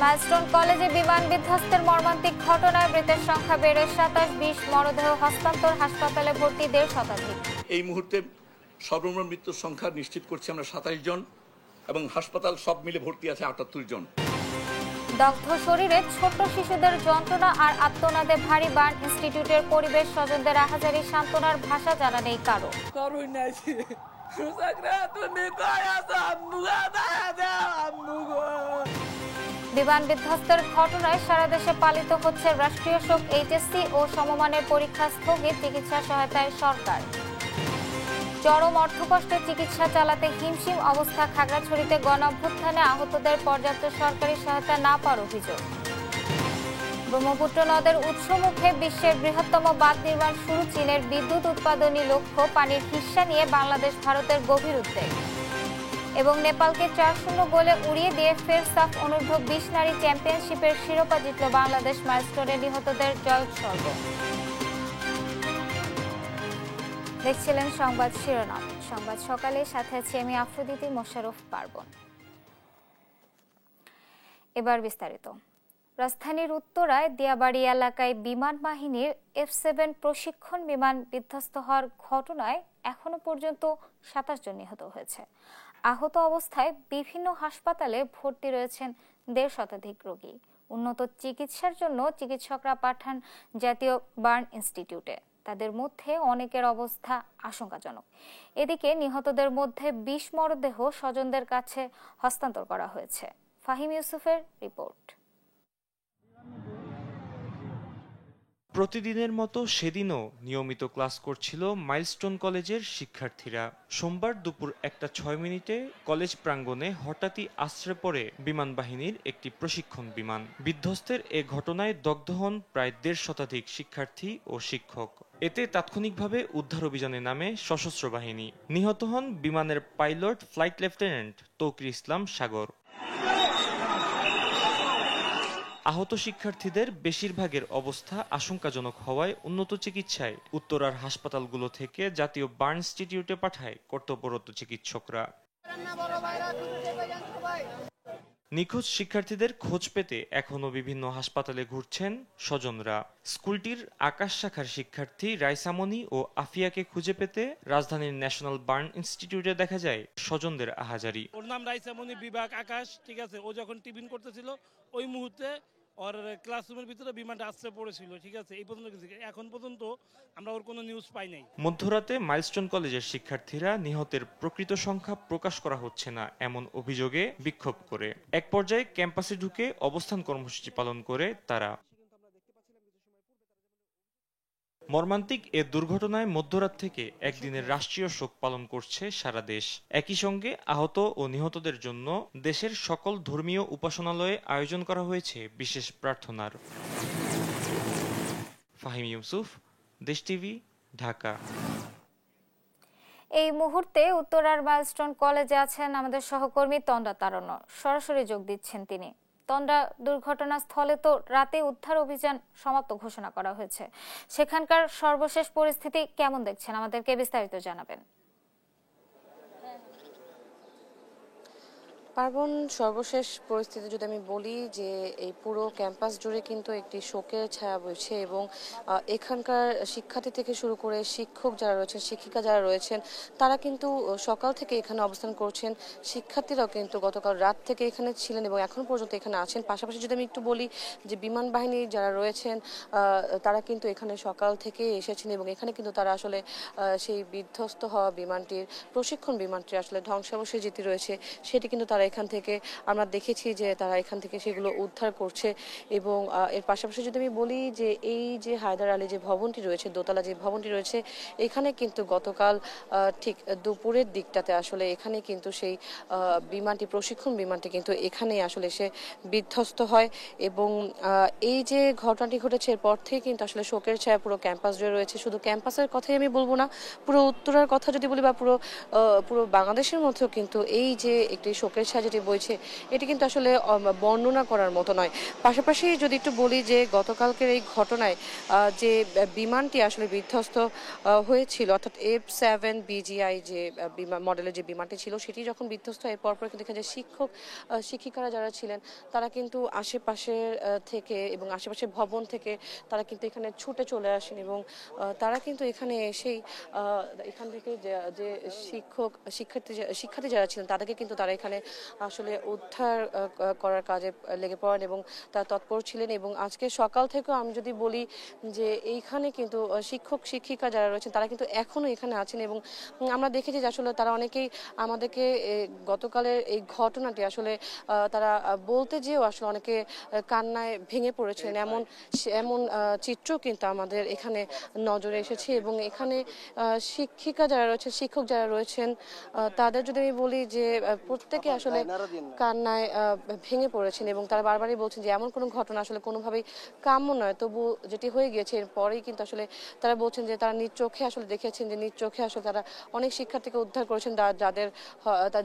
Milestone কলেজে বিমান বিধ্বস্তের মর্মান্তিক ঘটনায় মৃতের সংখ্যা বেড়ে 27, মরদেহ হস্তান্তর, হাসপাতালে ভর্তি 1.5 শতাধিক। এই মুহূর্তে সর্বমোট মৃত্যুর সংখ্যা নিশ্চিত করছি আমরা 27 জন এবং হাসপাতাল সব মিলে ভর্তি আছে 78 জন। দগ্ধ শরীরে ছোট শিশুদের যন্ত্রণা আর আত্মনাদে ভারী বার্ন ইনস্টিটিউটের পরিবেশ, স্বজনদের আহাজারি, সান্ত্বনার ভাষা জানা নেই কারো। বিমান বিধ্বস্তের ঘটনায় সারা দেশে পালিত হচ্ছে রাষ্ট্রীয় শোক। এইচএসসি ও সমমানের পরীক্ষা স্থগিত, চিকিৎসা সহায়তায় সরকার। চরম অর্থকষ্টে চিকিৎসা চালাতে হিমশিম অবস্থা খাগড়াছড়িতে। গণঅভ্যুত্থানে আহতদের পর্যাপ্ত সরকারি সহায়তা না পাওয়ার অভিযোগ। ব্রহ্মপুত্র নদের উৎসমুখে বিশ্বের বৃহত্তম বাঁধ নির্মাণ শুরু, চীনের বিদ্যুৎ উৎপাদনী লক্ষ্য, পানির হিস্সা নিয়ে বাংলাদেশ ভারতের গভীর উদ্বেগ। এবং নেপালকে 4-0 গোলে উড়িয়ে দিয়ে ফের সাফ অনূর্ধ্ব-20 নারী চ্যাম্পিয়নশিপের শিরোপা জিতল বাংলাদেশ। মাইলস্টোনে নিহতদের জয়োৎসর্গ। দেখছিলেন সংবাদ শিরোনাম। সংবাদ সকালে সাথে আছি আমি আফ্রোদিতি মোশাররফ পার্বণ। এবার বিস্তারিত। রাজধানীর উত্তরায় দিয়াবাড়ি এলাকায় বিমান বাহিনীর F-7 প্রশিক্ষণ বিমান বিধ্বস্ত হওয়ার ঘটনায় এখনো পর্যন্ত 27 জন নিহত হয়েছে। আহত অবস্থায় বিভিন্ন হাসপাতালে ভর্তি রয়েছেন 1.5 শতাধিক রোগী। উন্নত চিকিৎসার জন্য চিকিৎসকরা পাঠান জাতীয় বার্ন ইনস্টিটিউটে। তাদের মধ্যে অনেকের অবস্থা আশঙ্কাজনক। এদিকে নিহতদের মধ্যে 20 মরদেহ স্বজনদের কাছে হস্তান্তর করা হয়েছে। ফাহিম ইউসুফের রিপোর্ট। প্রতিদিনের মতো সেদিনও নিয়মিত ক্লাস করছিল মাইলস্টোন কলেজের শিক্ষার্থীরা। সোমবার দুপুর 1:06 কলেজ প্রাঙ্গণে হঠাৎই আছড়ে পড়ে বিমান বাহিনীর একটি প্রশিক্ষণ বিমান। বিধ্বস্তের এ ঘটনায় দগ্ধ হন প্রায় 1.5 শতাধিক শিক্ষার্থী ও শিক্ষক। এতে তাৎক্ষণিকভাবে উদ্ধার অভিযানে নামে সশস্ত্র বাহিনী। নিহত হন বিমানের পাইলট ফ্লাইট লেফটেন্যান্ট তৌকির ইসলাম সাগর। আহত শিক্ষার্থীদের বেশিরভাগের অবস্থা আশঙ্কাজনক হওয়ায় উন্নত চিকিৎসায় উত্তরার হাসপাতালগুলো থেকে জাতীয় বার্ন ইনস্টিটিউটে পাঠায় কর্তব্যরত চিকিৎসকরা। নিখোঁজ শিক্ষার্থীদের খোঁজ পেতে এখনো বিভিন্ন হাসপাতালে ঘুরছেন স্বজনরা। স্কুলটির আকাশ শাখার শিক্ষার্থী রাইসামনি ও আফিয়াকে খুঁজে পেতে রাজধানীর ন্যাশনাল বার্ন ইনস্টিটিউটে দেখা যায় স্বজনদের আহাজারি। ওর নাম রাইসামনি, বিভাগ আকাশ, ঠিক আছে। ও যখন টিফিন করতেছিল ওই মুহূর্তে ওর ক্লাসরুমের ভিতরে বিমানটা আছড়ে পড়েছিল, ঠিক আছে। এই পর্যন্ত এখন পর্যন্ত আমরা ওর কোনো নিউজ পাই নাই। মধ্যরাতে মাইলস্টোন কলেজের শিক্ষার্থীরা নিহতের প্রকৃত সংখ্যা প্রকাশ করা হচ্ছে না এমন অভিযোগে বিক্ষোভ করে এক পর্যায়ে ক্যাম্পাসে ঢুকে অবস্থান কর্মসূচি পালন করে তারা। মর্মান্তিক এ দুর্ঘটনায় মধ্যরাত থেকে একদিনের রাষ্ট্রীয় শোক পালন করছে সারা দেশ। একই সঙ্গে আহত ও নিহতদের জন্য দেশের সকল ধর্মীয় উপাসনালয়ে আয়োজন করা হয়েছে বিশেষ প্রার্থনার। ফাহিম ইউসুফ, দেশ টিভি, ঢাকা। এই মুহূর্তে উত্তরার মাইলস্টোন কলেজে আছেন আমাদের সহকর্মী তন্দ্রা তারণ্য। সরাসরি যোগ দিচ্ছেন তিনি। তন্দ্রা, দুর্ঘটনাস্থলে তো রাতে উদ্ধার অভিযান সমাপ্ত ঘোষণা করা হয়েছে। সেখানকার সর্বশেষ পরিস্থিতি কেমন দেখছেন, আমাদেরকে বিস্তারিত জানাবেন। পার্বণ, সর্বশেষ পরিস্থিতি যদি আমি বলি যে এই পুরো ক্যাম্পাস জুড়ে কিন্তু একটি শোকের ছায়া বইছে এবং এখানকার শিক্ষার্থী থেকে শুরু করে শিক্ষক যারা রয়েছেন, শিক্ষিকা যারা রয়েছেন, তারা কিন্তু সকাল থেকে এখানে অবস্থান করছেন। শিক্ষার্থীরাও কিন্তু গতকাল রাত থেকে এখানে ছিলেন এবং এখন পর্যন্ত এখানে আছেন। পাশাপাশি যদি আমি একটু বলি যে বিমান বাহিনী যারা রয়েছেন তারা কিন্তু এখানে সকাল থেকে এসেছেন এবং এখানে কিন্তু তারা আসলে সেই বিধ্বস্ত হওয়া বিমানটির প্রশিক্ষণ বিমানটির আসলে ধ্বংসাবশেষ যেটি রয়েছে সেটি কিন্তু তারা এখান থেকে আমরা দেখেছি যে তারা এখান থেকে সেগুলো উদ্ধার করছে। এবং এর পাশাপাশি যদি আমি বলি যে এই যে হায়দার আলী যে ভবনটি রয়েছে, দোতলা যে ভবনটি রয়েছে, এখানে কিন্তু গতকাল ঠিক দুপুরের দিকটাতে আসলে এখানে কিন্তু সেই বিমানটি প্রশিক্ষণ বিমানটি কিন্তু এখানে আসলে এসে বিধ্বস্ত হয়। এবং এই যে ঘটনাটি ঘটেছে এরপর থেকে কিন্তু আসলে শোকের ছায়া পুরো ক্যাম্পাস জুড়ে রয়েছে। শুধু ক্যাম্পাসের কথাই আমি বলবো না, পুরো উত্তরার কথা যদি বলি বা পুরো বাংলাদেশের মধ্যেও কিন্তু এই যে একটি শোকের ছায়া ছায়া যেটি বইছে এটি কিন্তু আসলে বর্ণনা করার মতো নয়। পাশাপাশি যদি একটু বলি যে গতকালকের এই ঘটনায় যে বিমানটি আসলে বিধ্বস্ত হয়েছিল, অর্থাৎ F7BGI যে বিমান মডেলের যে বিমানটি ছিল সেটি যখন বিধ্বস্ত হয়, পরপর কিন্তু এখানে যে শিক্ষিকারা যারা ছিলেন তারা কিন্তু আশেপাশের থেকে এবং আশেপাশের ভবন থেকে তারা কিন্তু এখানে ছুটে চলে আসেন এবং তারা কিন্তু এখানে এসেই এখান থেকে যে শিক্ষার্থী যারা ছিলেন তাদেরকে কিন্তু তারা এখানে আসলে উদ্ধার করার কাজে লেগে পড়েন এবং তারা তৎপর ছিলেন। এবং আজকে সকাল থেকেও আমি যদি বলি যে এইখানে কিন্তু শিক্ষিকা যারা রয়েছেন তারা কিন্তু এখনো এখানে আছেন এবং আমরা দেখেছি যে আসলে তারা অনেকেই আমাদেরকে গতকালের এই ঘটনাটি আসলে তারা বলতে যেও আসলে অনেকে কান্নায় ভেঙে পড়েছিলেন, এমন চিত্র কিন্তু আমাদের এখানে নজরে এসেছে। এবং এখানে শিক্ষিকা যারা রয়েছেন, শিক্ষক যারা রয়েছেন, তাদের যদি আমি বলি যে প্রত্যেকে আসলে কান্নায় ভেঙে পড়েছেন এবং তারা বারবারই বলছেন যে এমন কোনো ঘটনা আসলে কোনোভাবেই কাম্য নয়। তবু যেটি হয়ে গিয়েছে এরপরেই কিন্তু আসলে তারা বলছেন যে তারা নিজ চোখে আসলে দেখেছেন যে নিজ চোখে আসলে তারা অনেক শিক্ষার্থীকে উদ্ধার করেছেন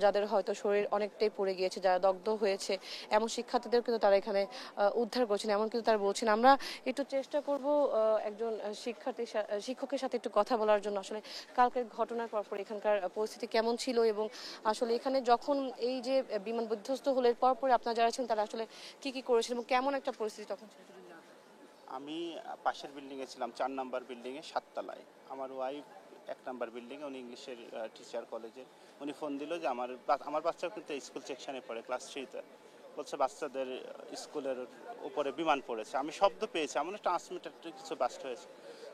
যাদের হয়তো শরীর অনেকটাই পুড়ে গিয়েছে, যারা দগ্ধ হয়েছে, এমন শিক্ষার্থীদের কিন্তু তারা এখানে উদ্ধার করেছেন। এমন কিন্তু তারা বলছেন। আমরা একটু চেষ্টা করব একজন শিক্ষকের সাথে একটু কথা বলার জন্য, আসলে কালকের ঘটনার পরপর এখানকার পরিস্থিতি কেমন ছিল এবং আসলে এখানে যখন এই যে বিমান বিধ্বস্ত হলে পরপর আপনারা যারা ছিলেন তারা আসলে কি করেছেন এবং কেমন একটা পরিস্থিতি তখন ছিল। আমি পাশের বিল্ডিংয়ে ছিলাম, 4 নাম্বার বিল্ডিংয়ে 7 তলায়। আমার ওয়াইফ 1 নাম্বার বিল্ডিংয়ে, উনি ইংলিশের টিচার কলেজে। উনি ফোন দিল যে আমার বাচ্চাও কিন্তু স্কুল সেকশনে পড়ে, ক্লাস 3-তে। বলছে বাচ্চাদের স্কুলের উপরে বিমান পড়েছে। আমি শব্দ পেয়েছি, আমার ট্রান্সমিটার কিছু বাস্ট হয়েছে।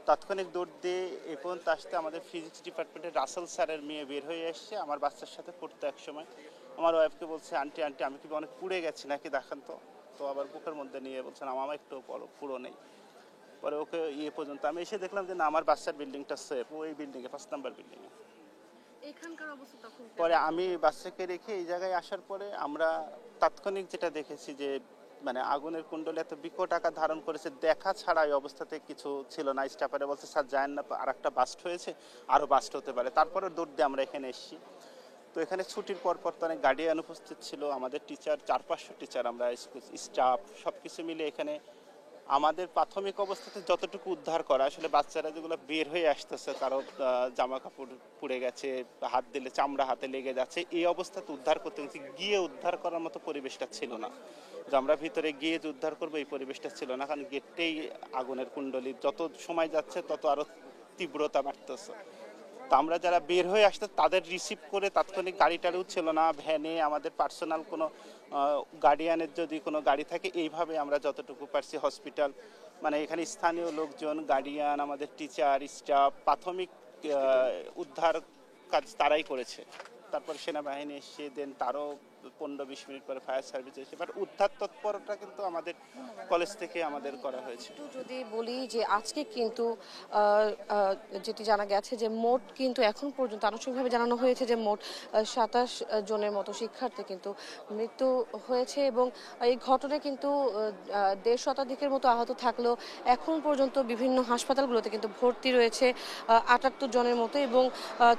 তাৎক্ষণিক দৌড় দিয়ে এ পর্যন্ত আসতে আমাদের ফিজিক্স ডিপার্টমেন্টের রাসেল স্যারের মেয়ে বের হয়ে এসছে, আমার বাচ্চার সাথে পড়তো এক সময়। আমার ওয়াইফকে বলছে, আন্টি আমি কি অনেক পুড়ে গেছি নাকি দেখান তো। তো আবার বুকের মধ্যে নিয়ে বলছেন আমার একটু পুরো নেই। পরে ওকে পর্যন্ত আমি এসে দেখলাম যে না, আমার বাচ্চার বিল্ডিংটা সেফ, ওই বিল্ডিংয়ে 5 নাম্বার বিল্ডিংয়ে। এখানকার অবস্থা তখন পরে আমি বাচ্চাকে রেখে এই জায়গায় আসার পরে আমরা তাৎক্ষণিক যেটা দেখেছি যে মানে আগুনের কুণ্ডলে এত বিকট আকার ধারণ করেছে, দেখা ছাড়া এই অবস্থাতে কিছু ছিল না। স্টাফারে বলছে স্যার জানেন না আর একটা বাস্ট হয়েছে, আরও বাস্ট হতে পারে। তারপরে দৌড় দিয়ে আমরা এখানে এসেছি। তো এখানে ছুটির পর তো অনেক গার্ডিয়ান উপস্থিত ছিল, আমাদের টিচার 400-500 টিচার, আমরা স্টাফ সব কিছু মিলে এখানে আমাদের প্রাথমিক অবস্থাতে যতটুকু উদ্ধার করা, আসলে বাচ্চারা যেগুলো বের হয়ে আসতেছে কারো জামা কাপড় পুড়ে গেছে, হাত দিলে চামড়া হাতে লেগে যাচ্ছে, এই অবস্থাতে উদ্ধার করতে গিয়ে উদ্ধার করার মতো পরিবেশটা ছিল না। যে আমরা ভিতরে গিয়ে যে উদ্ধার করবো এই পরিবেশটা ছিল না, কারণ গেটটাই আগুনের কুণ্ডলী, যত সময় যাচ্ছে তত আরো তীব্রতা বাড়তেছে। তো আমরা যারা বের হয়ে আসতে তাদের রিসিভ করে তাৎক্ষণিক গাড়িটারও ছিল না, ভ্যানে আমাদের পার্সোনাল কোনো গার্ডিয়ানের যদি কোনো গাড়ি থাকে, এইভাবে আমরা যতটুকু পারছি হসপিটাল, মানে এখানে স্থানীয় লোকজন, গার্ডিয়ান, আমাদের টিচার, স্টাফ, প্রাথমিক উদ্ধার কাজ তারাই করেছে। তারপর সেনাবাহিনী এসে দেন তারও 15-20 মিনিট পরে ফায়ার সার্ভিস এসে, বাট উদ্ধার তৎপরতা কিন্তু আমাদের কলেজ থেকে আমাদের করা হয়েছে। যদি বলি যে আজকে কিন্তু যেটি জানা গেছে যে মোট কিন্তু এখন পর্যন্ত আনুষ্ঠানিকভাবে জানানো হয়েছে যে মোট 27 জনের মতো শিক্ষার্থী কিন্তু মৃত্যু হয়েছে এবং এই ঘটনায় কিন্তু 1.5 শতাধিকের মতো আহত থাকলেও এখন পর্যন্ত বিভিন্ন হাসপাতালগুলোতে কিন্তু ভর্তি রয়েছে 78 জনের মতো এবং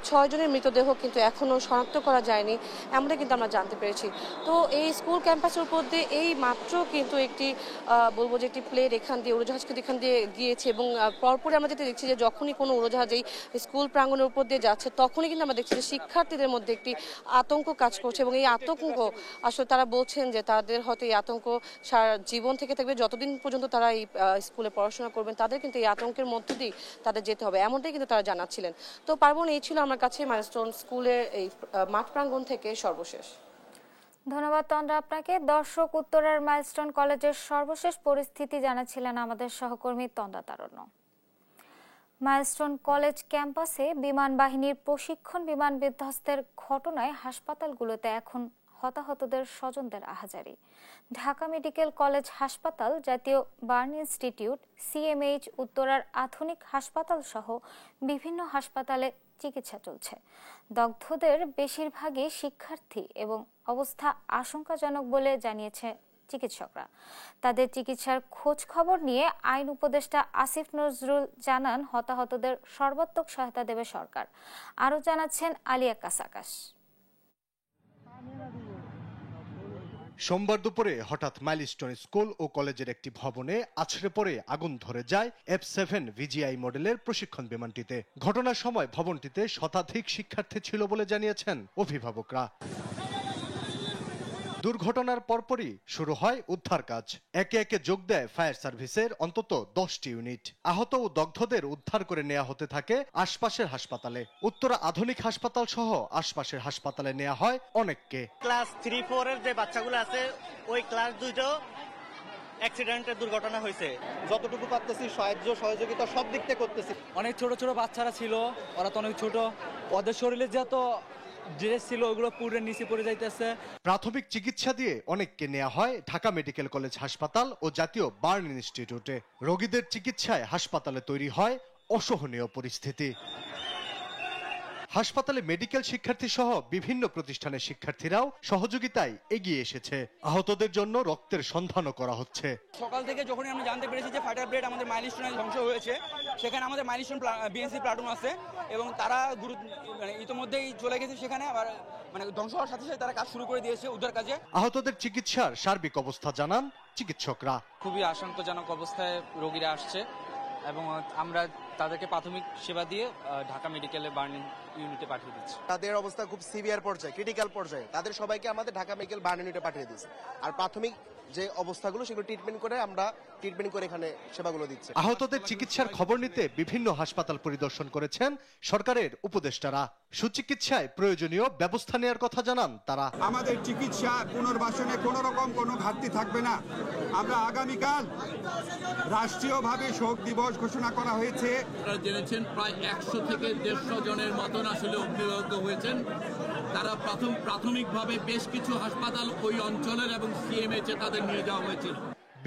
6 জনের মৃতদেহ কিন্তু এখনো শনাক্ত করা যায়নি, এমনটা কিন্তু আমরা জানতে পেরেছি। তো এই স্কুল ক্যাম্পাসের উপর দিয়ে এই মাত্র কিন্তু একটি বলবো যে একটি প্লেন এখান দিয়ে, উড়োজাহাজ কিন্তু এখান দিয়ে গিয়েছে এবং পরপরই আমরা যেটা দেখছি যে যখনই কোনো উড়োজাহাজ এই স্কুল প্রাঙ্গণের উপর দিয়ে যাচ্ছে তখনই কিন্তু আমরা দেখছি যে শিক্ষার্থীদের মধ্যে একটি আতঙ্ক কাজ করছে এবং এই আতঙ্ক আসলে তারা বলছেন যে তাদের হয়তো এই আতঙ্ক সারা জীবন থেকে থাকবে, যতদিন পর্যন্ত তারা এই স্কুলে পড়াশোনা করবেন তাদের কিন্তু এই আতঙ্কের মধ্য দিয়ে তাদের যেতে হবে, এমনটাই কিন্তু তারা জানাচ্ছিলেন। তো পার্বণ, এই ছিল আমার কাছে মাইলস্টোন স্কুলের এই মাঠ প্রাঙ্গণ থেকে সর্বশেষ। ধন্যবাদ তন্দ্রা আপনাকে। দর্শক, উত্তরার মাইলস্টোন কলেজের সর্বশেষ পরিস্থিতি জানাচ্ছিলেন আমাদের সহকর্মী তন্দ্রা তারণ্য। মাইলস্টোন কলেজ ক্যাম্পাসে বিমান বাহিনীর প্রশিক্ষণ বিমান বিধ্বস্তের ঘটনায় হাসপাতালগুলোতে এখন হতাহতদের স্বজনদের আহাজারি। ঢাকা মেডিকেল কলেজ হাসপাতাল, জাতীয় বার্ন ইনস্টিটিউট, সিএমএইচ, উত্তরার আধুনিক হাসপাতাল সহ বিভিন্ন হাসপাতালে চিকিৎসা চলছে। দগ্ধদের বেশিরভাগই শিক্ষার্থী এবং অবস্থা আশঙ্কাজনক বলে জানিয়েছে চিকিৎসকরা। তাদের চিকিৎসার খোঁজ খবর নিয়ে আইন উপদেষ্টা আসিফ নজরুল জানান হতাহতদের সর্বাত্মক সহায়তা দেবে সরকার। আরও জানাচ্ছেন আলী আক্কাস আকাশ। সোমবার দুপুরে হঠাৎ মাইলস্টোন স্কুল ও কলেজের একটি ভবনে আছড়ে পড়ে আগুন ধরে যায় F7 VGI মডেলের প্রশিক্ষণ বিমানটিতে। ঘটনার সময় ভবনটিতে শতাধিক শিক্ষার্থী ছিল বলে জানিয়েছেন অভিভাবকরা। দুর্ঘটনার পরপরই শুরু হয় উদ্ধার কাজ। একে একে যোগ দেয় ফায়ার সার্ভিসের অন্তত 10টি ইউনিট। আহত ও দগ্ধদের উদ্ধার করে নেওয়া হতে থাকে আশপাশের হাসপাতালে। উত্তরা আধুনিক হাসপাতাল সহ আশপাশের হাসপাতালে নেওয়া হয় অনেককে। ক্লাস 3-4 এর যে বাচ্চাগুলো আছে ওই ক্লাস দুটো অ্যাক্সিডেন্টের দুর্ঘটনা হয়েছে। যতটুকু পারতেছি সাহায্য সহযোগিতা সব দিক থেকে করতেছি। অনেক ছোট ছোট বাচ্চারা ছিল, ওরা তো অনেক ছোট, ওদের শরীরে যত ড্রেস ছিল ওগুলো পুরো নিচে পড়ে যাইতেছে। প্রাথমিক চিকিৎসা দিয়ে অনেককে নেওয়া হয় ঢাকা মেডিকেল কলেজ হাসপাতাল ও জাতীয় বার্ন ইনস্টিটিউটে। রোগীদের চিকিৎসায় হাসপাতালে তৈরি হয় অসহনীয় পরিস্থিতি। হাসপাতালে মেডিকেল শিক্ষার্থী সহ বিভিন্ন প্রতিষ্ঠানের শিক্ষার্থীরাও সহযোগিতায় এগিয়ে এসেছে। আহতদের জন্য রক্তের সন্ধানও করা হচ্ছে। সকাল থেকে যখনই আমরা জানতে পেরেছি যে ফাইটার ব্লেড আমাদের মাইলস্টোনে ধ্বংস হয়েছে, সেখানে আমাদের মাইলস্টোন বিএনসি প্লাটুন আছে এবং তারা ইতিমধ্যেই চলে গেছে সেখানে। আবার ধ্বংস হওয়ার সাথে সাথে তারা কাজ শুরু করে দিয়েছে উদ্ধার কাজে। আহতদের চিকিৎসার সার্বিক অবস্থা জানান চিকিৎসকরা। খুবই আশঙ্কাজনক অবস্থায় রোগীরা আসছে এবং আমরা তাদেরকে প্রাথমিক সেবা দিয়ে ঢাকা মেডিকেলে বার্নিং ইউনিটে পাঠিয়ে দিচ্ছি। তাদের অবস্থা খুব সিভিয়ার পর্যায়ে, ক্রিটিক্যাল পর্যায়ে, তাদের সবাইকে আমাদের ঢাকা মেডিকেল বার্ন ইউনিটে পাঠিয়ে দিচ্ছি। আর প্রাথমিক যে অবস্থাগুলো সেগুলো ট্রিটমেন্ট করে এখানে সেবাগুলো দিচ্ছে। আহতদের চিকিৎসার খবর নিতে বিভিন্ন হাসপাতাল পরিদর্শন করেছেন সরকারের উপদেষ্টারা। সুচিকিৎসায় প্রয়োজনীয় ব্যবস্থা নেওয়ার কথা জানান তারা। আমাদের চিকিৎসা পুনর্বাসনে কোনো রকম কোনো ঘাটতি থাকবে না। আমরা আগামীকাল রাষ্ট্রীয়ভাবে শোক দিবস ঘোষণা করা হয়েছে। আপনারা জেনেছেন প্রায় 100 থেকে 150 জনের মতন আসলে অগ্নিদগ্ধ হয়েছেন। তারা প্রাথমিকভাবে বেশ কিছু হাসপাতাল ওই অঞ্চলের এবং সিএমএইচে তাদের নিয়ে যাওয়া হয়েছিল।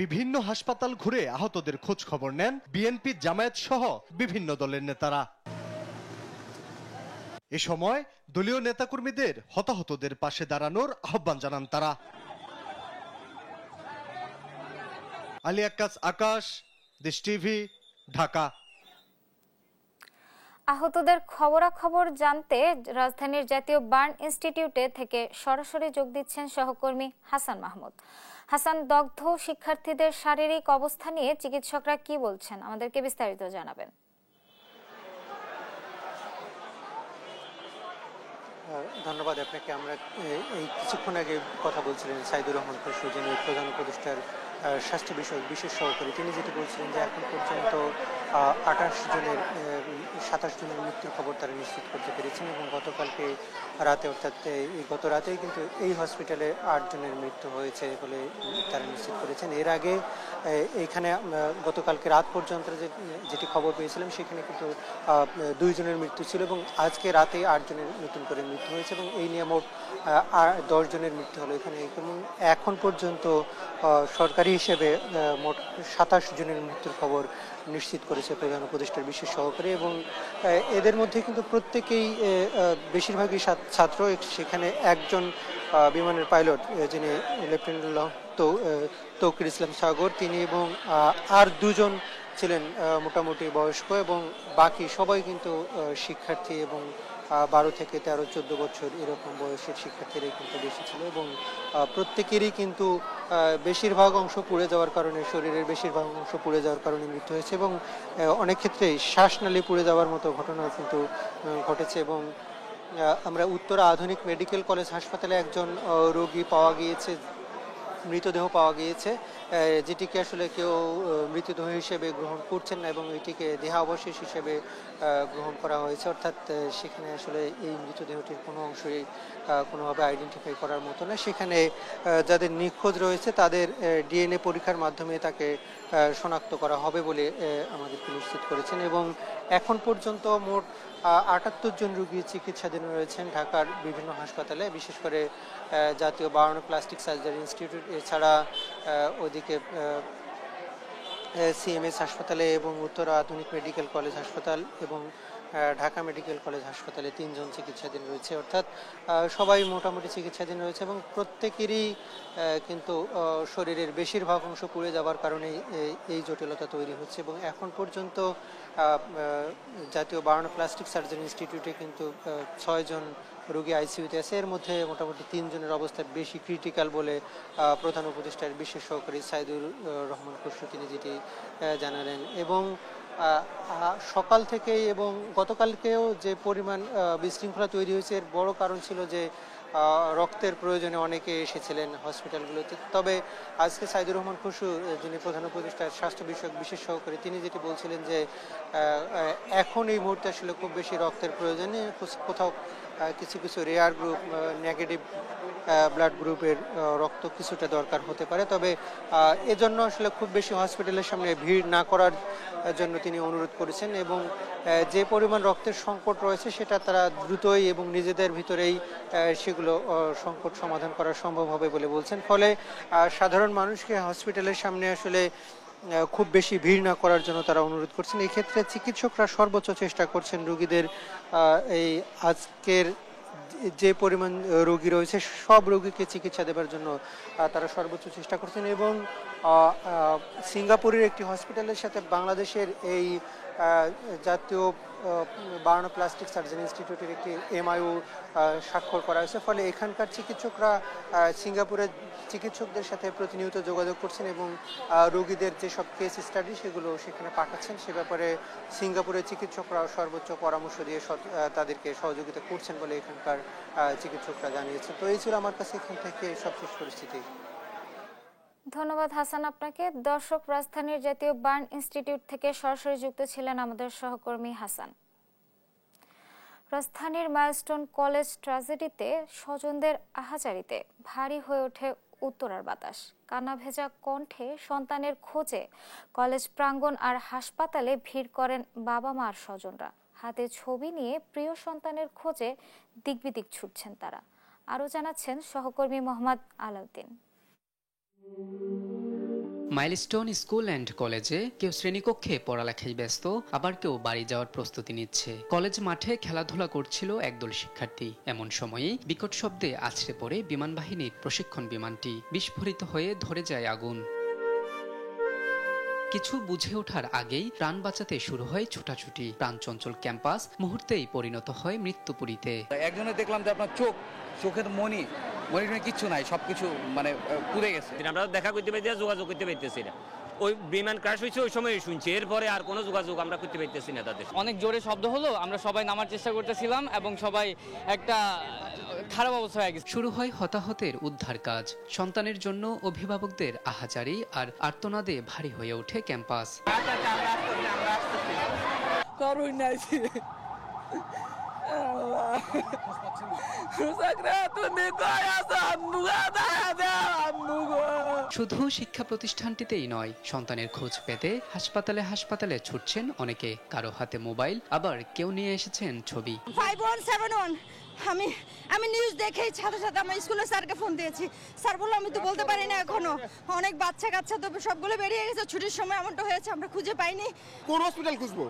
বিভিন্ন হাসপাতাল ঘুরে আহতদের খোঁজ খবর নেন বিএনপি, জামায়াত সহ বিভিন্ন দলের নেতারা। এ সময় দলীয় নেতাকর্মীদের হতাহতদের পাশে দাঁড়ানোর আহ্বান জানান তারা। আলী আক্কাস, আকাশ, দেশ টিভি, ঢাকা। আহতদের খবরাখবর জানতে রাজধানীর জাতীয় বার্ন ইনস্টিটিউটে থেকে সরাসরি যোগ দিচ্ছেন সহকর্মী হাসান মাহমুদ। হাসান, দগ্ধ শিক্ষার্থীদের শারীরিক অবস্থা নিয়ে চিকিৎসকরা কি বলছেন, আমাদেরকে বিস্তারিত জানাবেন। ধন্যবাদ আপনাকে। আমরা এই কিছুক্ষণ আগে কথা বলছিলেন সাইদুর রহমান খসরু, যিনি প্রধান উপদেষ্টার স্বাস্থ্য বিষয়ক বিশেষ সহকারী। তিনি যেটি বলছিলেন যে এখন পর্যন্ত 27 জনের মৃত্যুর খবর তারা নিশ্চিত করতে পেরেছেন এবং গতকালকে রাতে, অর্থাৎ গত রাতেই কিন্তু এই হসপিটালে 8 জনের মৃত্যু হয়েছে বলে তারা নিশ্চিত করেছেন। এর আগে এখানে গতকালকে রাত পর্যন্ত যেটি খবর পেয়েছিলাম সেখানে কিন্তু 2 জনের মৃত্যু ছিল এবং আজকে রাতে 8 জনের নতুন করে মৃত্যু হয়েছে এবং এই নিয়ে মোট 10 জনের মৃত্যু হলো এখানে। এবং এখন পর্যন্ত সরকারি হিসেবে মোট 27 জনের মৃত্যুর খবর নিশ্চিত করেছে প্রধান উপদেষ্টার বিশেষ সহকারী এবং এদের মধ্যে কিন্তু প্রত্যেকেই বেশিরভাগই ছাত্র। সেখানে একজন বিমানের পাইলট যিনি লেফটেন্যান্ট তৌকির ইসলাম সাগর, তিনি এবং আর 2 জন ছিলেন মোটামুটি বয়স্ক এবং বাকি সবাই কিন্তু শিক্ষার্থী এবং 12 থেকে 13-14 বছর এরকম বয়সের শিক্ষার্থীরাই কিন্তু বেশি ছিল এবং প্রত্যেকেরই কিন্তু বেশিরভাগ অংশ পুড়ে যাওয়ার কারণে, শরীরের বেশিরভাগ অংশ পুড়ে যাওয়ার কারণে মৃত্যু হয়েছে এবং অনেক ক্ষেত্রেই শ্বাসনালী পুড়ে যাওয়ার মতো ঘটনাও কিন্তু ঘটেছে। এবং আমরা উত্তরা আধুনিক মেডিকেল কলেজ হাসপাতালে একজন রোগী পাওয়া গিয়েছে, মৃতদেহ পাওয়া গিয়েছে, যেটিকে আসলে কেউ মৃতদেহ হিসেবে গ্রহণ করছেন না এবং এটিকে দেহাবশেষ হিসেবে গ্রহণ করা হয়েছে। অর্থাৎ সেখানে আসলে এই মৃতদেহটির কোনো অংশই কোনোভাবে আইডেন্টিফাই করার মতো না। সেখানে যাদের নিখোঁজ রয়েছে তাদের ডিএনএ পরীক্ষার মাধ্যমে তাকে শনাক্ত করা হবে বলে আমাদেরকে নিশ্চিত করেছেন এবং এখন পর্যন্ত মোট 78 জন রোগী চিকিৎসাধীন রয়েছেন ঢাকার বিভিন্ন হাসপাতালে, বিশেষ করে জাতীয় বার্ন প্লাস্টিক সার্জারি ইনস্টিটিউট, এছাড়া ওইদিকে সিএমএস হাসপাতালে এবং উত্তরা আধুনিক মেডিকেল কলেজ হাসপাতাল এবং ঢাকা মেডিকেল কলেজ হাসপাতালে 3 জন চিকিৎসাধীন রয়েছে। অর্থাৎ সবাই মোটামুটি চিকিৎসাধীন রয়েছে এবং প্রত্যেকেরই কিন্তু শরীরের বেশিরভাগ অংশ পুড়ে যাওয়ার কারণে এই জটিলতা তৈরি হচ্ছে এবং এখন পর্যন্ত জাতীয় বার্ন প্লাস্টিক সার্জারি ইনস্টিটিউটে কিন্তু 6 জন রোগী আইসিইউতে আছে। এর মধ্যে মোটামুটি 3 জনের অবস্থা বেশি ক্রিটিক্যাল বলে প্রধান উপদেষ্টার বিশেষ সহকারী সাইদুর রহমান খসরু তিনি যেটি জানালেন। এবং সকাল থেকেই এবং গতকালকেও যে পরিমাণ বিশৃঙ্খলা তৈরি হয়েছে এর বড় কারণ ছিল যে রক্তের প্রয়োজনে অনেকে এসেছিলেন হসপিটালগুলোতে। তবে আজকে সাইদুর রহমান খসরু যিনি প্রধান উপদেষ্টার স্বাস্থ্য বিষয়ক বিশেষ সহকারী তিনি যেটি বলছিলেন যে এখন এই মুহূর্তে আসলে খুব বেশি রক্তের প্রয়োজনে কোথাও কিছু কিছু রেয়ার গ্রুপ নেগেটিভ ব্লাড গ্রুপের রক্ত কিছুটা দরকার হতে পারে। তবে এজন্য আসলে খুব বেশি হসপিটালের সামনে ভিড় না করার জন্য তিনি অনুরোধ করেছেন এবং যে পরিমাণ রক্তের সংকট রয়েছে সেটা তারা দ্রুতই এবং নিজেদের ভিতরেই সেগুলো সংকট সমাধান করা সম্ভব হবে বলে বলছেন। ফলে সাধারণ মানুষকে হসপিটালের সামনে আসলে খুব বেশি ভিড় না করার জন্য তারা অনুরোধ করছেন। এই ক্ষেত্রে চিকিৎসকরা সর্বোচ্চ চেষ্টা করছেন রোগীদের এই আজকের যে পরিমাণ রোগী রয়েছে সব রোগীকে চিকিৎসা দেওয়ার জন্য তারা সর্বোচ্চ চেষ্টা করছেন। এবং সিঙ্গাপুরের একটি হসপিটালের সাথে বাংলাদেশের এই জাতীয় বার্ন প্লাস্টিক সার্জন ইনস্টিটিউটের একটি এমআইও স্বাক্ষর করা হয়েছে। ফলে এখানকার চিকিৎসকরা সিঙ্গাপুরের চিকিৎসকদের সাথে প্রতিনিয়ত যোগাযোগ করছেন এবং রোগীদের যেসব কেস স্টাডি সেগুলো সেখানে পাঠাচ্ছেন। সে ব্যাপারে সিঙ্গাপুরের চিকিৎসকরা সর্বোচ্চ পরামর্শ দিয়ে তাদেরকে সহযোগিতা করছেন বলে এখানকার চিকিৎসকরা জানিয়েছেন। তো এই ছিল আমার কাছে এখান থেকে সবশেষ পরিস্থিতি। ধন্যবাদ হাসান আপনাকে। দর্শক, রাজধানীর জাতীয় বার্ন ইনস্টিটিউট থেকে সরাসরি যুক্ত ছিলেন আমাদের সহকর্মী হাসান। রাজধানীর মাইলস্টোন কলেজ ট্র্যাজেডিতে স্বজনদের আহাজারিতে ভারী হয়ে ওঠে উত্তরার বাতাস। কান্না ভেজা কণ্ঠে সন্তানের খোঁজে কলেজ প্রাঙ্গণ আর হাসপাতালে ভিড় করেন বাবা মার স্বজনরা। হাতে ছবি নিয়ে প্রিয় সন্তানের খোঁজে দিকবিদিক ছুটছেন তারা। আরও জানাচ্ছেন সহকর্মী Mohammad Alauddin. Milestone school and কলেজে কেউ শ্রেণীকক্ষে পড়ালেখায় ব্যস্ত, আবার কেউ বাড়ি যাওয়ার প্রস্তুতি নিচ্ছে। কলেজ মাঠে খেলাধুলা করছিল একদল শিক্ষার্থী। এমন সময়েই বিকট শব্দে আছড়ে পড়ে বিমান বাহিনীর প্রশিক্ষণ বিমানটি। বিস্ফোরিত হয়ে ধরে যায় আগুন। কিছু বুঝে ওঠার আগেই প্রাণ বাঁচাতে শুরু হয় ছোটাছুটি। প্রাণচঞ্চল ক্যাম্পাস মুহূর্তেই পরিণত হয় মৃত্যুপুরীতে। একজনে দেখলাম যে আপনার চোখের মনি কিচ্ছু নাই, সবকিছু মানে পুড়ে গেছে। আমরা দেখা করতে পারছি, যোগাযোগ করতে পারতেছি না। ওই বিমান ক্র্যাশ হয়েছে ওই সময় শুনছি, এরপরে আর কোনো যোগাযোগ আমরা করতে পারতেছি না তাদের। অনেক জোরে শব্দ হলো, আমরা সবাই নামার চেষ্টা করতেছিলাম এবং সবাই একটা খারাপ অবস্থা হয়ে গেছে। শুরু হয় হতাহতের উদ্ধার কাজ। সন্তানের জন্য অভিভাবকদের আহাজারি আর আর্তনাদে ভারী হয়ে ওঠে ক্যাম্পাস। শুধু শিক্ষা প্রতিষ্ঠানটিতেই নয়, সন্তানের খোঁজ পেতে হাসপাতালে হাসপাতালে ছুটছেন অনেকে। কারো হাতে মোবাইল, আবার কেউ নিয়ে এসেছেন ছবি। 5171 আমি নিউজ দেখেই সাথে সাথে আমার স্কুলের স্যারকে ফোন দিয়েছি। স্যার বললো আমি তো বলতে পারি না এখনো, অনেক বাচ্চা কাচ্চা তো সবগুলো বেরিয়ে গেছে, ছুটির সময় এমনটা হয়েছে, আমরা খুঁজে পাইনি। কোন হসপিটাল খুঁজবো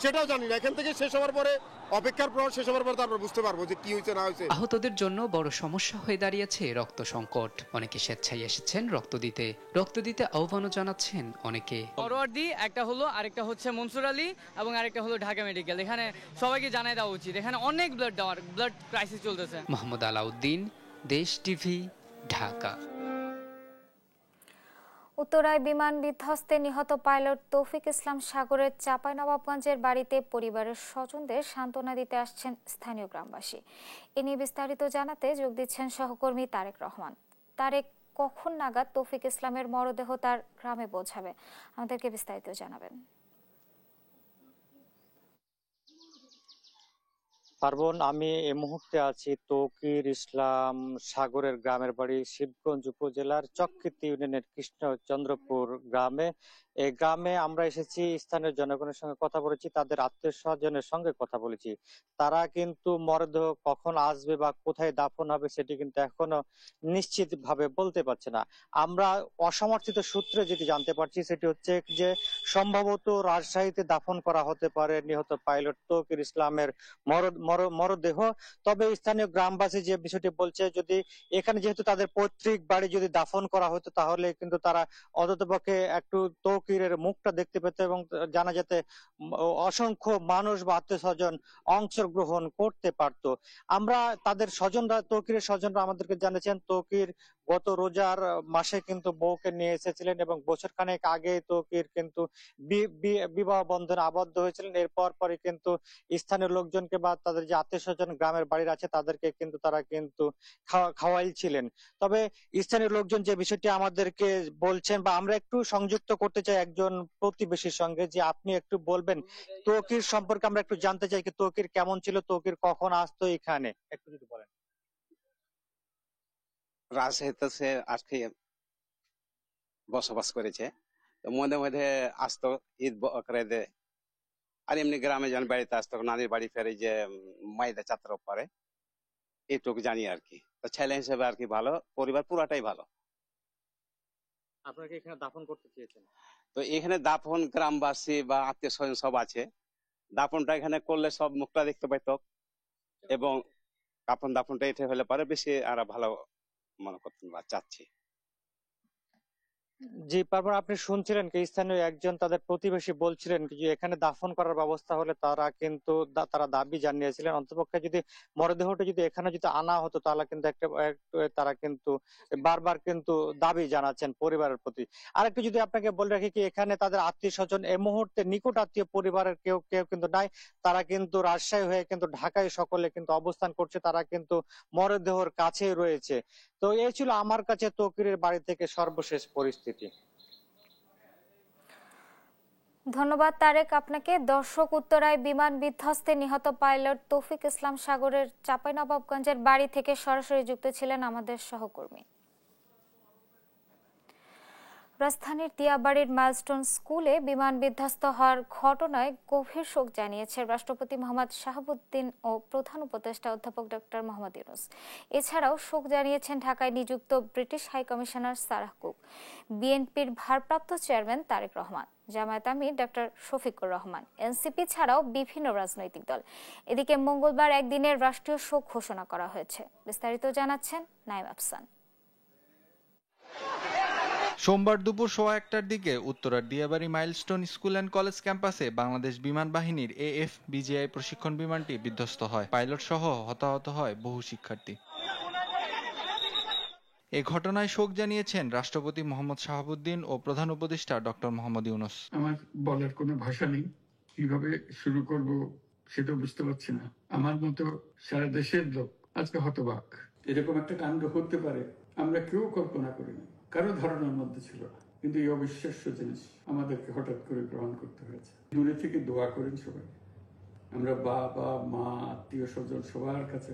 সেটাও জানি না। এখান থেকে শেষ হওয়ার পরে অপেক্ষার পর শেষ হওয়ার পর তারপর বুঝতে পারবো যে কি হয়েছে না হয়েছে। আহতদের জন্য বড় সমস্যা হয়ে দাঁড়িয়েছে রক্ত সংকট। অনেকে স্বেচ্ছায় এসেছেন রক্ত দিতে আহ্বানও জানাচ্ছেন অনেকে। ফরওয়ার্ডি একটা হলো, আরেকটা হচ্ছে মনসুর আলী এবং আরেকটা হলো ঢাকা মেডিকেল। এখানে সবাইকে জানাই দেওয়া উচিত, এখানে অনেক ব্লাড ক্রাইসিস চলতেছে। মোহাম্মদ আলাউদ্দিন, দেশ টিভি, ঢাকা। উত্তরায় বিমান বিধ্বস্তে নিহত পাইলট তৌফিক ইসলাম সাগরের চাঁপাইনবাবগঞ্জের বাড়িতে পরিবারের স্বজনদের সান্ত্বনা দিতে আসছেন স্থানীয় গ্রামবাসী। এ নিয়ে বিস্তারিত জানাতে যোগ দিচ্ছেন সহকর্মী তারেক রহমান। তারেক, কখন নাগাদ তৌফিক ইসলামের মরদেহ তার গ্রামে পৌঁছাবে, আমাদেরকে বিস্তারিত জানাবেন। পার্বণ, আমি এই মুহূর্তে আছি তৌকির ইসলাম সাগরের গ্রামের বাড়ি শিবগঞ্জ উপজেলার চক্কিতি ইউনিয়নের কৃষ্ণচন্দ্রপুর গ্রামে। এই গ্রামে আমরা এসেছি, স্থানীয় জনগণের সঙ্গে কথা বলেছি, তাদের আত্মীয় স্বজনের সঙ্গে কথা বলেছি। তারা কিন্তু মরদেহ কখন আসবে বা কোথায় দাফন হবে সেটি কিন্তু এখনো নিশ্চিত ভাবে বলতে পারছে না। আমরা অসমর্থিত সূত্রে যেটি জানতে পারছি সেটি হচ্ছে যে সম্ভবত রাজশাহীতে দাফন করা হতে পারে নিহত পাইলট তৌকির ইসলামের মরদেহ। তবে স্থানীয় গ্রামবাসী যে বিষয়টি বলছে, যদি এখানে যেহেতু তাদের পৈতৃক বাড়ি যদি দাফন করা হতো তাহলে কিন্তু তারা অন্ততপক্ষে একটু তৌকির তৌকিরের মুখটা দেখতে পেত এবং জানা যেতে অসংখ্য মানুষ বা আত্মীয় স্বজন অংশগ্রহণ করতে পারত। আমরা তাদের স্বজনরা, তৌকিরের স্বজনরা আমাদেরকে জানিয়েছেন তৌকির গত রোজার মাসে কিন্তু বউকে নিয়ে এসেছিলেন এবং বছর খানেক আগে তৌকির কিন্তু বিবাহ বন্ধনে আবদ্ধ হয়েছিলেন। এরপর পরে কিন্তু স্থানীয় লোকজনকে বা তাদের যে আত্মীয় স্বজন গ্রামের বাড়ির আছে তাদেরকে কিন্তু তারা কিন্তু খাওয়াইছিলেন। তবে স্থানীয় লোকজন যে বিষয়টি আমাদেরকে বলছেন বা আমরা একটু সংযুক্ত করতে চাই একজন প্রতিবেশীর সঙ্গে, যে আপনি একটু বলবেন তৌকির সম্পর্কে, আমরা একটু জানতে চাই কি তৌকির কেমন ছিল, তৌকির কখন আসতো এখানে, একটু যদি বলেন। রাজশাহীতে সে আজকে বসবাস করেছে, তো মধ্যে মধ্যে আসতো ঈদ বকরিদে, আর এমনি গ্রামে যখন বাড়িতে আসতো নানির বাড়ি ফেরে যে মাইদা যাত্রা পরে, এইটুকু জানি আর কি। তো ছেলে হিসেবে আর কি ভালো, পরিবার পুরাটাই ভালো। আপনাকে এখানে দাফন করতে চেয়েছেন? তো এখানে দাফন গ্রামবাসী বা আত্মীয় স্বজন সব আছে, দাফনটা এখানে করলে সব মুখটা দেখতে পাইত এবং কাফন দাফনটা এটা হলে পরে বেশি আর ভালো মনে করতেন বা চাচ্ছি। জি, তারপর আপনি শুনছিলেন কি স্থানীয় একজন তাদের প্রতিবেশী বলছিলেন যে এখানে দাফন করার ব্যবস্থা হলে তারা কিন্তু তারা দাবি জানিয়েছিলেন অন্তপক্ষে যদি মরদেহটা যদি এখানে যদি আনা হতো তাহলে কিন্তু তারা কিন্তু বারবার কিন্তু দাবি জানাচ্ছেন পরিবারের প্রতি। আরেকটু যদি আপনাকে বলে রাখি কি এখানে তাদের আত্মীয় স্বজন এই মুহূর্তে নিকট আত্মীয় পরিবারের কেউ কিন্তু নাই, তারা কিন্তু রাজশাহী হয়ে কিন্তু ঢাকায় সকলে কিন্তু অবস্থান করছে, তারা কিন্তু মরদেহর কাছেই রয়েছে। তো এই ছিল আমার কাছে তৌকিরের বাড়ি থেকে সর্বশেষ পরিস্থিতি। ধন্যবাদ তারেক আপনাকে। দর্শক, উত্তরায় বিমান বিধ্বস্তে নিহত পাইলট তৌফিক ইসলাম সাগরের চাঁপাইনবাবগঞ্জের বাড়ি থেকে সরাসরি যুক্ত ছিলেন আমাদের সহকর্মী। রাজধানীর তিয়াবাড়ির মাইলস্টোন স্কুলে বিমান বিধ্বস্ত হওয়ার ঘটনায় গভীর শোক জানিয়েছে রাষ্ট্রপতি মোহাম্মদ শাহাবুদ্দিন ও প্রধান উপদেষ্টা অধ্যাপক ডক্টর মোহাম্মদ ইউনূস। এছাড়াও শোক জানিয়েছেন ঢাকায় নিযুক্ত ব্রিটিশ হাইকমিশনার সারাহ কুক, বিএনপির ভারপ্রাপ্ত চেয়ারম্যান তারেক রহমান, জামায়াত আমির ডক্টর শফিকুর রহমান, এনসিপি ছাড়াও বিভিন্ন রাজনৈতিক দল। এদিকে মঙ্গলবার একদিনের রাষ্ট্রীয় শোক ঘোষণা করা হয়েছে। বিস্তারিত জানাচ্ছেন নাইম আফসান। সোমবার দুপুর 1:15টার দিকে উত্তরার Diabari milestone school and college ক্যাম্পাসে বাংলাদেশ বিমান বাহিনীর AF-BGI প্রশিক্ষণ বিমানটি বিধ্বস্ত হয়। পাইলট সহ হতাহত হয় বহু শিক্ষার্থী। এ ঘটনায় শোক জানিয়েছেন রাষ্ট্রপতি মোহাম্মদ শাহাবুদ্দিন ও প্রধান উপদেষ্টা ডক্টর মোহাম্মদ ইউনূস। আমার বলার কোনো ভাষা নেই, কিভাবে শুরু করব সেটা বুঝতে পারছি না। আমার মতো সারা দেশের লোক আজকে হতবাক। এরকম একটা কাণ্ড হতে পারে আমরা কেউ কল্পনা করিনি, কারো ধারণার মধ্যে ছিল না, কিন্তু এই অবিশ্বাস্য জিনিস আমাদেরকে হঠাৎ করে গ্রহণ করতে হয়েছে। দূরে থেকে দোয়া করেন সবাই। আমরা বাবা মা আত্মীয় স্বজন সবার কাছে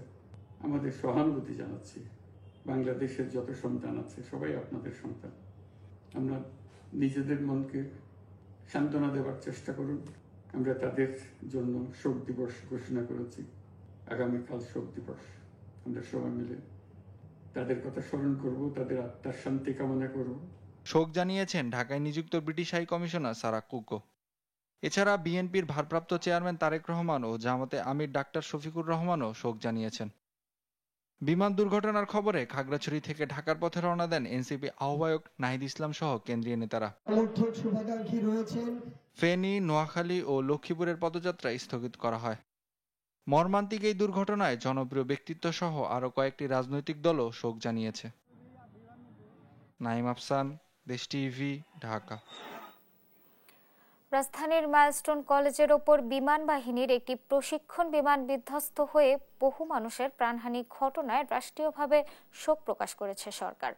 আমাদের সহানুভূতি জানাচ্ছি। বাংলাদেশের যত সন্তান আছে সবাই আপনাদের সন্তান। আমরা নিজেদের মনকে সান্ত্বনা দেওয়ার চেষ্টা করুন। আমরা তাদের জন্য শোক দিবস ঘোষণা করেছি, আগামীকাল শোক দিবস। আমরা সবাই মিলে তাদের কথা স্মরণ করব, তাদের আত্মার শান্তি কামনা করব। শোক জানিয়েছেন ঢাকায় নিযুক্ত British high commissioner Sarah Cook. এছাড়া বিএনপির ভারপ্রাপ্ত চেয়ারম্যান তারেক রহমান ও জামাতে আমির ডাক্তার শফিকুর রহমানও শোক জানিয়েছেন। বিমান দুর্ঘটনার খবরে খাগড়াছড়ি থেকে ঢাকার পথে রওনা দেন এনসিপি আহ্বায়ক নাহিদ ইসলাম সহ কেন্দ্রীয় নেতারা। ফেনী, নোয়াখালী ও লক্ষ্মীপুরের পদযাত্রা স্থগিত করা হয়। মর্মান্তিক এই দুর্ঘটনায় জনপ্রিয় ব্যক্তিত্ব সহ আরো কয়েকটি রাজনৈতিক দলও শোক জানিয়েছে। নাইম আফসান, দেশ টিভি, ঢাকা। রাজধানীর মাইলস্টোন কলেজের ওপর বিমান বাহিনীর একটি প্রশিক্ষণ বিমান বিধ্বস্ত হয়ে বহু মানুষের প্রাণহানি ঘটনায় রাষ্ট্রীয়ভাবে শোক প্রকাশ করেছে সরকার।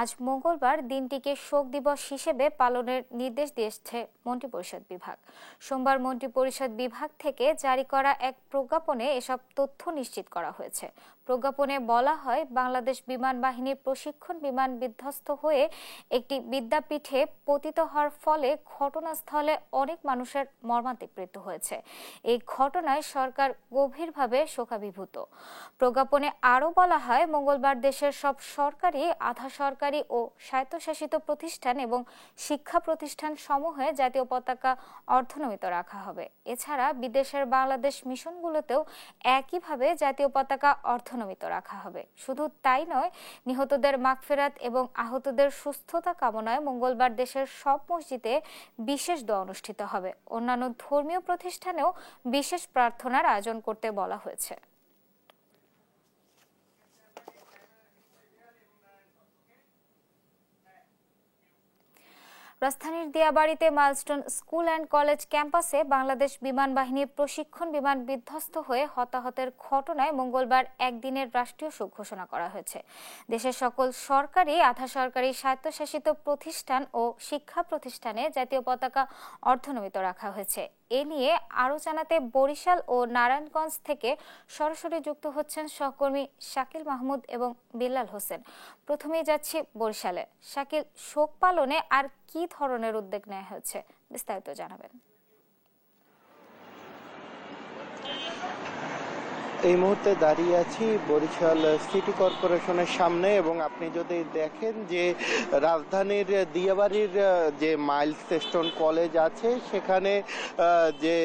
আজ মঙ্গলবার দিনটিকে শোক দিবস হিসেবে পালনের নির্দেশ দিয়েছে মন্ত্রিপরিষদ বিভাগ। সোমবার মন্ত্রিপরিষদ বিভাগ থেকে জারি করা এক প্রজ্ঞাপনে এসব তথ্য নিশ্চিত করা হয়েছে। প্রজ্ঞাপনে বলা হয়, বাংলাদেশ বিমান বাহিনীর প্রশিক্ষণ বিমান বিধ্বস্ত হয়ে একটি বিদ্যাপীঠে পতিত হওয়ার ফলে ঘটনাস্থলে অনেক মানুষের মর্মান্তিক মৃত্যু হয়েছে। এই ঘটনায় সরকার গভীরভাবে শোকাভিভূত। প্রজ্ঞাপনে আরও বলা হয়, মঙ্গলবার দেশের সব সরকারি, আধা সরকারি ও স্বায়ত্তশাসিত প্রতিষ্ঠান এবং শিক্ষা প্রতিষ্ঠান সমূহে জাতীয় পতাকা অর্ধনমিত রাখা হবে। এছাড়া বিদেশের বাংলাদেশ মিশনগুলোতেও একইভাবে জাতীয় পতাকা অর্ধনমিত অর্ধনমিত রাখা হবে। শুধু তাই নয়, নিহতদের মাগফিরাত এবং আহতদের সুস্থতা কামনায় মঙ্গলবার দেশের সব মসজিদে বিশেষ দোয়া অনুষ্ঠিত হবে। অন্যান্য ধর্মীয় প্রতিষ্ঠানেও বিশেষ প্রার্থনার আয়োজন করতে বলা হয়েছে। রাজধানীর দিয়াবাড়িতে মাইলস্টোন স্কুল অ্যান্ড কলেজ ক্যাম্পাসে বাংলাদেশ বিমান বাহিনীর প্রশিক্ষণ বিমান বিধ্বস্ত হয়ে হতাহতের ঘটনায় মঙ্গলবার একদিনের রাষ্ট্রীয় শোক ঘোষণা করা হয়েছে। দেশের সকল সরকারি, আধা সরকারি, স্বায়ত্তশাসিত প্রতিষ্ঠান ও শিক্ষা প্রতিষ্ঠানে জাতীয় পতাকা অর্ধনমিত রাখা হয়েছে। এ নিয়ে আরও জানাতে বরিশাল ও নারায়ণগঞ্জ থেকে সরাসরি যুক্ত হচ্ছেন সহকর্মী শাকিল মাহমুদ এবং বিল্লাল হোসেন। প্রথমেই যাচ্ছি বরিশালে। শাকিল, শোক পালনে আর কি ধরনের উদ্যোগ নেওয়া হয়েছে, বিস্তারিত জানাবেন। এই মুহূর্তে দাঁড়িয়ে আছি বরিশাল সিটি কর্পোরেশনের সামনে এবং আপনি যদি দেখেন যে রাজধানীর দিয়াবাড়ির যে মাইলস্টোন কলেজ আছে সেখানে যে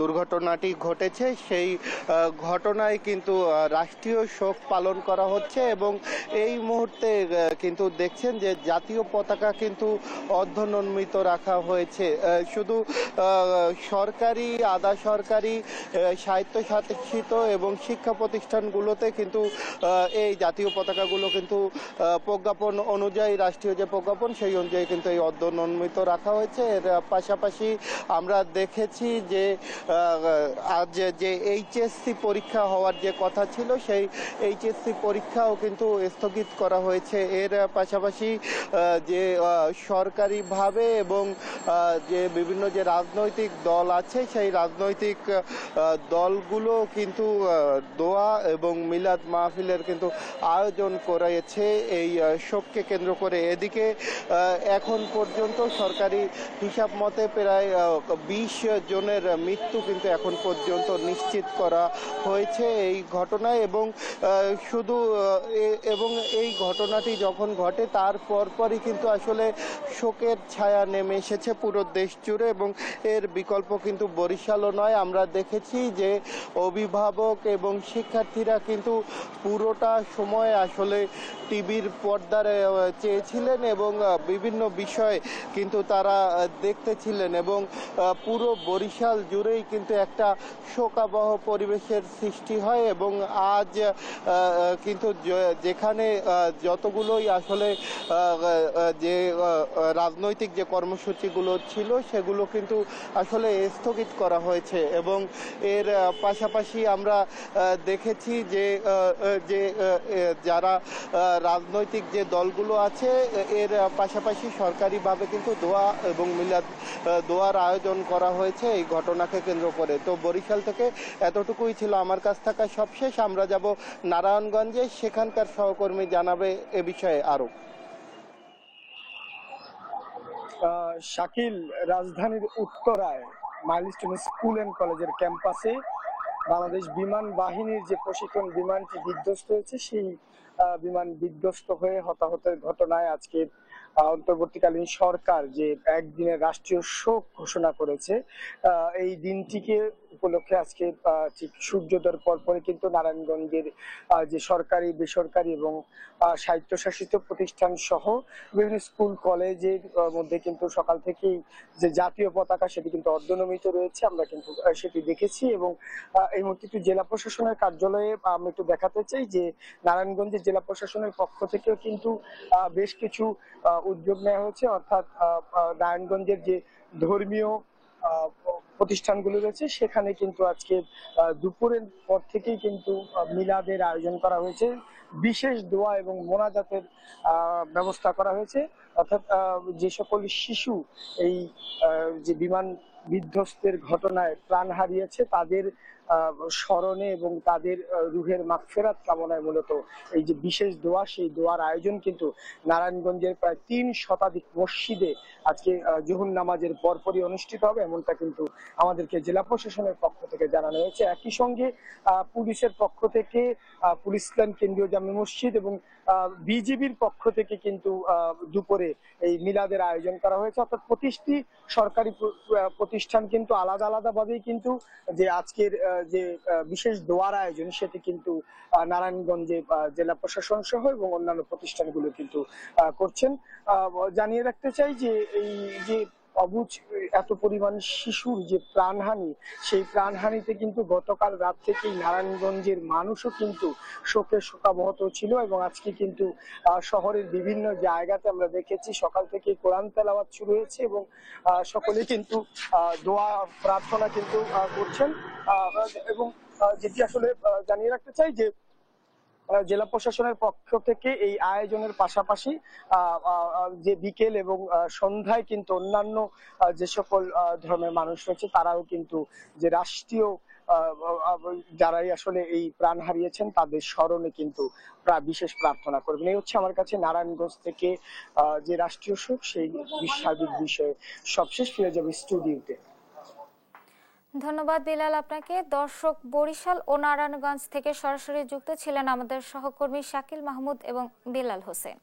দুর্ঘটনাটি ঘটেছে সেই ঘটনায় কিন্তু রাষ্ট্রীয় শোক পালন করা হচ্ছে এবং এই মুহূর্তে কিন্তু দেখছেন যে জাতীয় পতাকা কিন্তু অর্ধনমিত রাখা হয়েছে। শুধু সরকারি, আধা সরকারি, স্বায়ত্তশাসিত এবং শিক্ষা প্রতিষ্ঠানগুলোতে কিন্তু এই জাতীয় পতাকাগুলো কিন্তু প্রজ্ঞাপন অনুযায়ী, রাষ্ট্রীয় যে প্রজ্ঞাপন সেই অনুযায়ী কিন্তু এই অর্ধনমিত রাখা হয়েছে। এর পাশাপাশি আমরা দেখেছি যে আজ যে এইচএসসি পরীক্ষা হওয়ার যে কথা ছিল সেই এইচএসসি পরীক্ষাও কিন্তু স্থগিত করা হয়েছে। এর পাশাপাশি যে সরকারিভাবে এবং যে বিভিন্ন যে রাজনৈতিক দল আছে সেই রাজনৈতিক দলগুলো কিন্তু দোয়া এবং মিলাদ মাহফিলের কিন্তু আয়োজন করেছে এই শোককে কেন্দ্র করে। এদিকে এখন পর্যন্ত সরকারি হিসাব মতে প্রায় 20 জনের মৃত্যু কিন্তু এখন পর্যন্ত নিশ্চিত করা হয়েছে এই ঘটনায় এবং শুধু এবং এই ঘটনাটি যখন ঘটে তার পরপরই কিন্তু আসলে শোকের ছায়া নেমে এসেছে পুরো দেশ জুড়ে এবং এর বিকল্প কিন্তু বরিশালও নয়। আমরা দেখেছি যে অভিভাবক এবং শিক্ষার্থীরা কিন্তু পুরোটা সময় আসলে টিভির পর্দার চেয়েছিলেন এবং বিভিন্ন বিষয় কিন্তু তারা দেখতেছিলেন এবং পুরো বরিশাল জুড়েই কিন্তু একটা শোকাবহ পরিবেশের সৃষ্টি হয় এবং আজ কিন্তু যেখানে যতগুলোই আসলে যে রাজনৈতিক যে কর্মসূচিগুলো ছিল সেগুলো কিন্তু আসলে স্থগিত করা হয়েছে এবং এর পাশাপাশি আমরা দেখেছি যে যারা রাজনৈতিক যে দলগুলো আছে এর পাশাপাশি সরকারিভাবে কিন্তু দোয়া এবং মিলাদ দোয়ার আয়োজন করা হয়েছে এই ঘটনাকে কেন্দ্র করে। তো বরিশাল থেকে এতটুকুই ছিল আমার কাছ থেকে সবশেষ। আমরা যাব নারায়ণগঞ্জে, সেখানকার সহকর্মী জানাবে এ বিষয়ে আরো। শাকিল, রাজধানীর উত্তরায় মাইলস্টোন স্কুল অ্যান্ড কলেজের ক্যাম্পাসে বাংলাদেশ বিমান বাহিনীর যে প্রশিক্ষণ বিমানটি বিধ্বস্ত হয়েছে সেই বিমান বিধ্বস্ত হয়ে হতাহতের ঘটনায় আজকে অন্তর্বর্তীকালীন সরকার যে একদিনের রাষ্ট্রীয় শোক ঘোষণা করেছে। এই দিনটিকে উপলক্ষে আজকে ঠিক সূর্যোদয়ের পরপরই কিন্তু নারায়ণগঞ্জের যে সরকারি, বেসরকারি এবং স্বায়ত্তশাসিত প্রতিষ্ঠান সহ বিভিন্ন স্কুল কলেজের মধ্যে কিন্তু সকাল থেকেই যে জাতীয় পতাকা সেটি কিন্তু অর্ধনমিত রয়েছে, আমরা কিন্তু সেটি দেখেছি। এবং এই মুহূর্তে একটু জেলা প্রশাসনের কার্যালয়ে আমি একটু দেখাতে চাই যে নারায়ণগঞ্জের জেলা প্রশাসনের পক্ষ থেকেও কিন্তু বেশ কিছু উদ্যোগ নেওয়া হয়েছে। অর্থাৎ নারায়ণগঞ্জের যে ধর্মীয় প্রতিষ্ঠানগুলো রয়েছে সেখানে কিন্তু আজকে দুপুরের পর থেকেই কিন্তু মিলাদের আয়োজন করা হয়েছে, বিশেষ দোয়া এবং মোনাজাতের ব্যবস্থা করা হয়েছে। অর্থাৎ যে সকল শিশু এই যে বিমান বিধ্বস্তের ঘটনায় প্রাণ হারিয়েছে তাদের স্মরণে এবং তাদের রুহের মাগফিরাত কামনায় মূলত এই যে বিশেষ দোয়া, সেই দোয়ার আয়োজন কিন্তু নারায়ণগঞ্জের প্রায় 3 শতাধিক মসজিদে আজকে জোহর নামাজের পরপরই অনুষ্ঠিত হবে, এমনটা কিন্তু আমাদেরকে জেলা প্রশাসনের পক্ষ থেকে জানানো হয়েছে। একই সঙ্গে পুলিশের পক্ষ থেকে পুলিশ লাইন, কেন্দ্রীয় জামে মসজিদ এবং বিজিবির পক্ষ থেকে কিন্তু দুপুরে এই মিলাদের আয়োজন করা হয়েছে। অর্থাৎ প্রতিটি সরকারি প্রতিষ্ঠান কিন্তু আলাদা আলাদা ভাবেই কিন্তু যে আজকের যে বিশেষ দোয়ার আয়োজন সেটি কিন্তু নারায়ণগঞ্জে জেলা প্রশাসন সহ এবং অন্যান্য প্রতিষ্ঠানগুলো কিন্তু করছেন। জানিয়ে রাখতে চাই যে এই যে অবুঝ এত পরিমাণ শিশুর যে প্রাণহানি, সেই প্রাণহানিতে কিন্তু গতকাল রাত থেকেই নারায়ণগঞ্জের মানুষও কিন্তু শোকে শোকাবহত ছিল এবং আজকে কিন্তু শহরের বিভিন্ন জায়গাতে আমরা দেখেছি সকাল থেকে কোরআন তেলাওয়াত শুরু হয়েছে এবং সকলে কিন্তু দোয়া প্রার্থনা কিন্তু করছেন। এবং যেটি আসলে জানিয়ে রাখতে চাই যে জেলা প্রশাসনের পক্ষ থেকে এই আয়োজনের পাশাপাশি যে বিকেল এবং সন্ধ্যায় কিন্তু অন্যান্য যে সকল ধর্মের মানুষ রয়েছে তারাও কিন্তু যে রাষ্ট্রীয় যারাই আসলে এই প্রাণ হারিয়েছেন তাদের স্মরণে কিন্তু বিশেষ প্রার্থনা করবেন। এই হচ্ছে আমার কাছে নারায়ণগঞ্জ থেকে যে রাষ্ট্রীয় শোক সেই সার্বিক বিষয়ে সবশেষ। ফিরে যাবে স্টুডিওতে। ধন্যবাদ বিলাল আপনাকে। দর্শক, বরিশাল ও নারায়ণগঞ্জ থেকে সরাসরি যুক্ত ছিলেন আমাদের সহকর্মী শাকিল মাহমুদ এবং বিলাল হোসেন।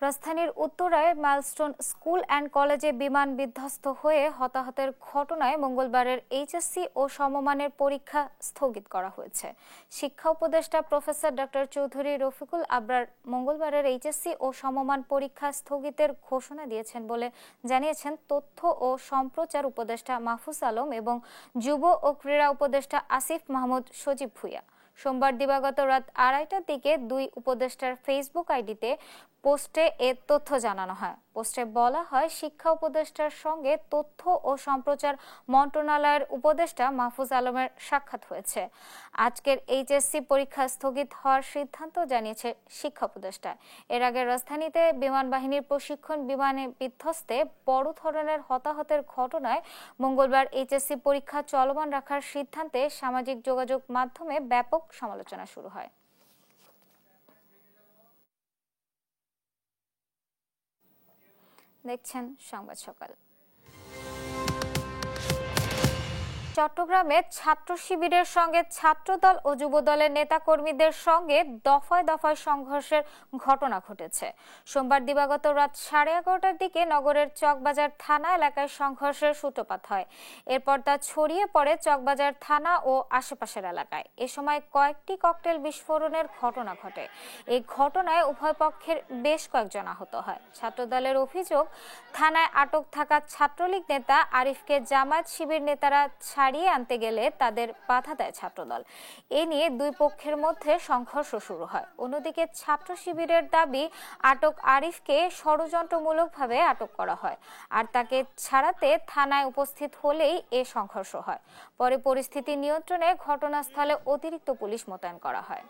রাজধানীর উত্তরায় মাইলস্টোন স্কুল অ্যান্ড কলেজে বিমান বিধ্বস্ত হয়ে হতাহতের ঘটনায় মঙ্গলবারের এইচএসসি ও সমমানের পরীক্ষা স্থগিত করা হয়েছে। শিক্ষা উপদেষ্টা প্রফেসর ডক্টর চৌধুরী রফিকুল আবরার মঙ্গলবারের এইচএসসি ও সমমান পরীক্ষা স্থগিতের ঘোষণা দিয়েছেন বলে জানিয়েছেন তথ্য ও সম্প্রচার উপদেষ্টা মাহফুজ আলম এবং যুব ও ক্রীড়া উপদেষ্টা আসিফ মাহমুদ সজীব ভুঁইয়া। সোমবার দিবাগত রাত 2:30টার দিকে দুই উপদেষ্টার ফেসবুক আইডিতে পোস্টে এ তথ্য জানানো হয়। পোস্টে বলা হয়, শিক্ষা উপদেষ্টার সঙ্গে তথ্য ও সম্প্রচার মন্ত্রণালয়ের উপদেষ্টা মাহফুজ আলমের সাক্ষাৎ হয়েছে। আজকের এইচএসসি পরীক্ষা স্থগিত হওয়ার সিদ্ধান্ত জানিয়েছে শিক্ষা উপদেষ্টা। এর আগে রাজধানীতে বিমান বাহিনীর প্রশিক্ষণ বিমানে বিধ্বস্তে বড় ধরনের হতাহতের ঘটনায় মঙ্গলবার এইচএসসি পরীক্ষা চলমান রাখার সিদ্ধান্তে সামাজিক যোগাযোগ মাধ্যমে ব্যাপক সমালোচনা শুরু হয়। দেখছেন সংবাদ সকাল। চট্টগ্রামে ছাত্র শিবিরের সঙ্গে ছাত্রদল ও যুবদলের নেতাকর্মীদের সঙ্গে দফায় দফায় সংঘর্ষের ঘটনা ঘটেছে। সোমবার দিবাগত রাত 11:30টার দিকে নগরের চকবাজার থানা এলাকায় সংঘর্ষের সূত্রপাত হয়। এরপর তা ছড়িয়ে পড়ে চকবাজার থানা ও আশেপাশের এলাকায়। এ সময় কয়েকটি ককটেল বিস্ফোরণের ঘটনা ঘটে। এই ঘটনায় উভয় পক্ষের বেশ কয়েকজন আহত হয়। ছাত্রদলের অভিযোগ, থানায় আটক থাকা ছাত্রলীগ নেতা আরিফকে জামায়াত শিবির নেতারা ছাড়িয়ে আনতে গেলে তাদের বাধা দেয় ছাত্রদল। এ নিয়ে দুই পক্ষের মধ্যে সংঘর্ষ শুরু হয়। অন্যদিকে ছাত্র শিবিরের দাবি, আটক আরিফকে ষড়যন্ত্রমূলকভাবে আটক করা হয় আর তাকে ছাড়াতে থানায় উপস্থিত হলেই এ সংঘর্ষ হয়। পরে পরিস্থিতি নিয়ন্ত্রণে ঘটনাস্থলে অতিরিক্ত পুলিশ মোতায়েন করা হয়।